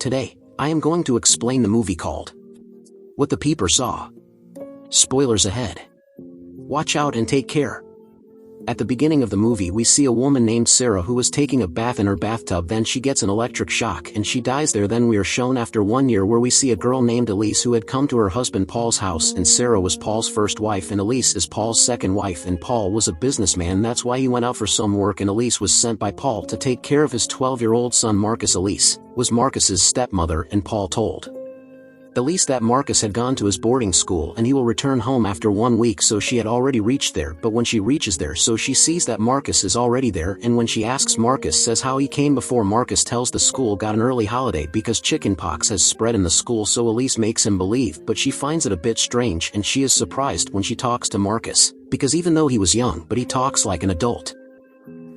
Today, I am going to explain the movie called What the Peeper Saw. Spoilers ahead. Watch out and take care. At the beginning of the movie we see a woman named Sarah who is taking a bath in her bathtub, then she gets an electric shock and she dies there. Then we are shown after 1 year where we see a girl named Elise who had come to her husband Paul's house, and Sarah was Paul's first wife and Elise is Paul's second wife, and Paul was a businessman, that's why he went out for some work, and Elise was sent by Paul to take care of his 12-year-old son Marcus. Elise was Marcus's stepmother, and Paul told Elise that Marcus had gone to his boarding school and he will return home after 1 week, so she had already reached there. But when she reaches there, so she sees that Marcus is already there, and when she asks, Marcus says how he came before. Marcus tells the school got an early holiday because chickenpox has spread in the school, so Elise makes him believe, but she finds it a bit strange and she is surprised when she talks to Marcus, because even though he was young but he talks like an adult.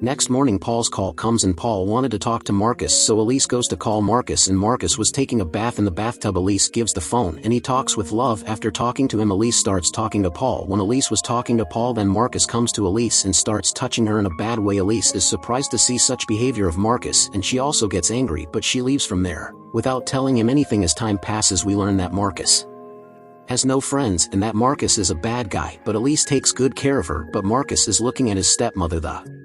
Next morning Paul's call comes and Paul wanted to talk to Marcus, so Elise goes to call Marcus, and Marcus was taking a bath in the bathtub. Elise gives the phone and he talks with love. After talking to him, Elise starts talking to Paul. When Elise was talking to Paul, then Marcus comes to Elise and starts touching her in a bad way. Elise is surprised to see such behavior of Marcus and she also gets angry, but she leaves from there without telling him anything. As time passes we learn that Marcus has no friends and that Marcus is a bad guy, but Elise takes good care of her. But Marcus is looking at his stepmother the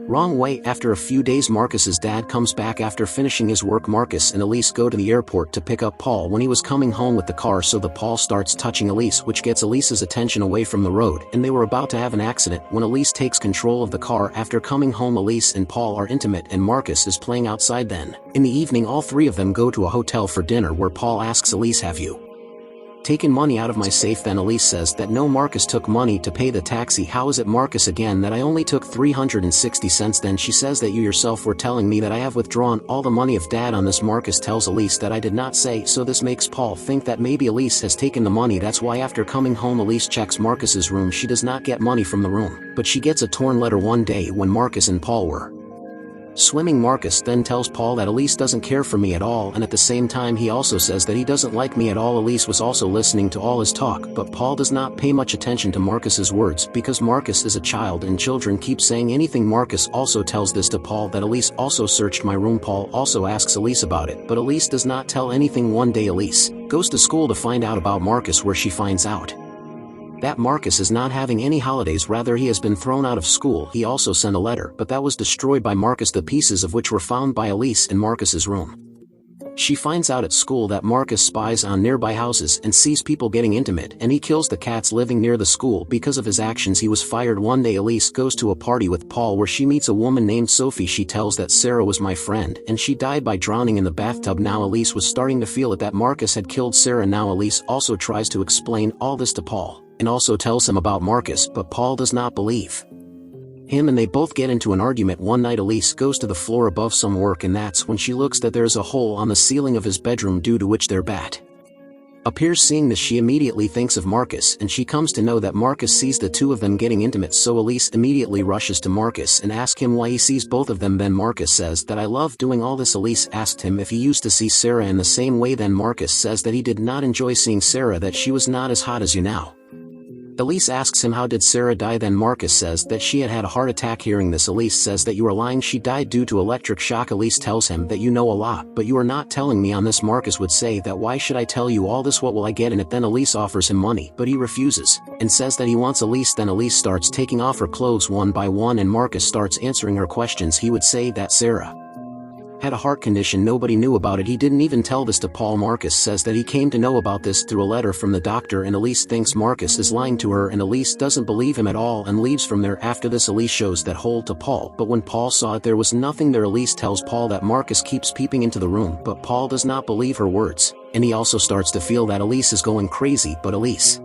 wrong way. After a few days Marcus's dad comes back after finishing his work. Marcus and Elise go to the airport to pick up Paul when he was coming home with the car, so the Paul starts touching Elise, which gets Elise's attention away from the road, and they were about to have an accident when Elise takes control of the car. After coming home Elise and Paul are intimate and Marcus is playing outside. Then, in the evening, all three of them go to a hotel for dinner where Paul asks Elise, have you taken money out of my safe? Then Elise says that no, Marcus took money to pay the taxi. How is it? Marcus again, that I only took 360 cents. Then she says that you yourself were telling me that I have withdrawn all the money of dad on this. Marcus tells Elise that I did not say, so this makes Paul think that maybe Elise has taken the money. That's why after coming home Elise checks Marcus's room. She does not get money from the room, but she gets a torn letter one day when Marcus and Paul were swimming. Marcus then tells Paul that Elise doesn't care for me at all, and at the same time he also says that he doesn't like me at all. Elise was also listening to all his talk, but Paul does not pay much attention to Marcus's words because Marcus is a child and children keep saying anything. Marcus also tells this to Paul, that Elise also searched my room. Paul also asks Elise about it, but Elise does not tell anything. One day Elise goes to school to find out about Marcus, where she finds out that Marcus is not having any holidays, rather he has been thrown out of school. He also sent a letter, but that was destroyed by Marcus, the pieces of which were found by Elise in Marcus's room. She finds out at school that Marcus spies on nearby houses and sees people getting intimate, and he kills the cats living near the school. Because of his actions he was fired. One day Elise goes to a party with Paul where she meets a woman named Sophie. She tells that Sarah was my friend and she died by drowning in the bathtub. Now Elise was starting to feel it that Marcus had killed Sarah. Now Elise also tries to explain all this to Paul and also tells him about Marcus, but Paul does not believe him and they both get into an argument. One night Elise goes to the floor above some work, and that's when she looks that there's a hole on the ceiling of his bedroom due to which their bat appears. Seeing this she immediately thinks of Marcus, and she comes to know that Marcus sees the two of them getting intimate, so Elise immediately rushes to Marcus and asks him why he sees both of them. Then Marcus says that I love doing all this. Elise asked him if he used to see Sarah in the same way. Then Marcus says that he did not enjoy seeing Sarah, that she was not as hot as you now. Elise asks him how did Sarah die. Then Marcus says that she had had a heart attack. Hearing this Elise says that you are lying, she died due to electric shock. Elise tells him that you know a lot, but you are not telling me. On this Marcus would say that why should I tell you all this, what will I get in it? Then Elise offers him money, but he refuses and says that he wants Elise. Then Elise starts taking off her clothes one by one and Marcus starts answering her questions. He would say that Sarah had a heart condition, nobody knew about it. He didn't even tell this to Paul. Marcus says that he came to know about this through a letter from the doctor, and Elise thinks Marcus is lying to her, and Elise doesn't believe him at all and leaves from there. After this Elise shows that hole to Paul, but when Paul saw it there was nothing there. Elise tells Paul that Marcus keeps peeping into the room, but Paul does not believe her words, and he also starts to feel that Elise is going crazy, but Elise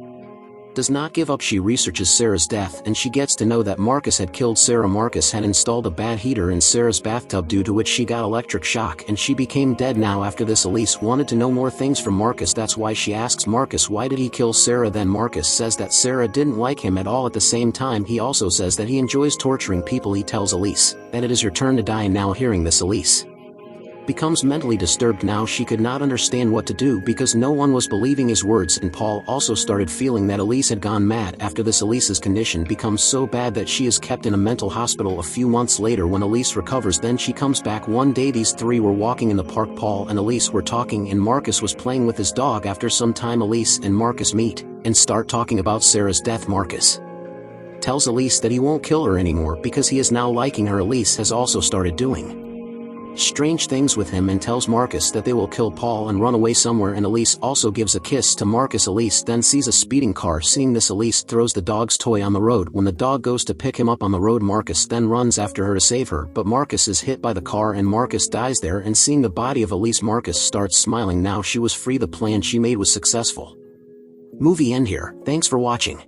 does not give up. She researches Sarah's death and she gets to know that Marcus had killed Sarah. Marcus had installed a bad heater in Sarah's bathtub due to which she got electric shock and she became dead. Now after this Elise wanted to know more things from Marcus, that's why she asks Marcus why did he kill Sarah. Then Marcus says that Sarah didn't like him at all. At the same time he also says that he enjoys torturing people. He tells Elise that it is your turn to die. Now hearing this Elise becomes mentally disturbed. Now she could not understand what to do because no one was believing his words, and Paul also started feeling that Elise had gone mad. After this, Elise's condition becomes so bad that she is kept in a mental hospital. A few months later, when Elise recovers, then she comes back. One day these three were walking in the park. Paul and Elise were talking and Marcus was playing with his dog. After some time, Elise and Marcus meet and start talking about Sarah's death. Marcus tells Elise that he won't kill her anymore because he is now liking her. Elise has also started doing strange things with him and tells Marcus that they will kill Paul and run away somewhere, and Elise also gives a kiss to Marcus. Elise then sees a speeding car. Seeing this, Elise throws the dog's toy on the road. When the dog goes to pick him up on the road, Marcus then runs after her to save her, but Marcus is hit by the car and Marcus dies there. And seeing the body of Elise, Marcus starts smiling. Now she was free. The plan she made was successful. Movie end here. Thanks for watching.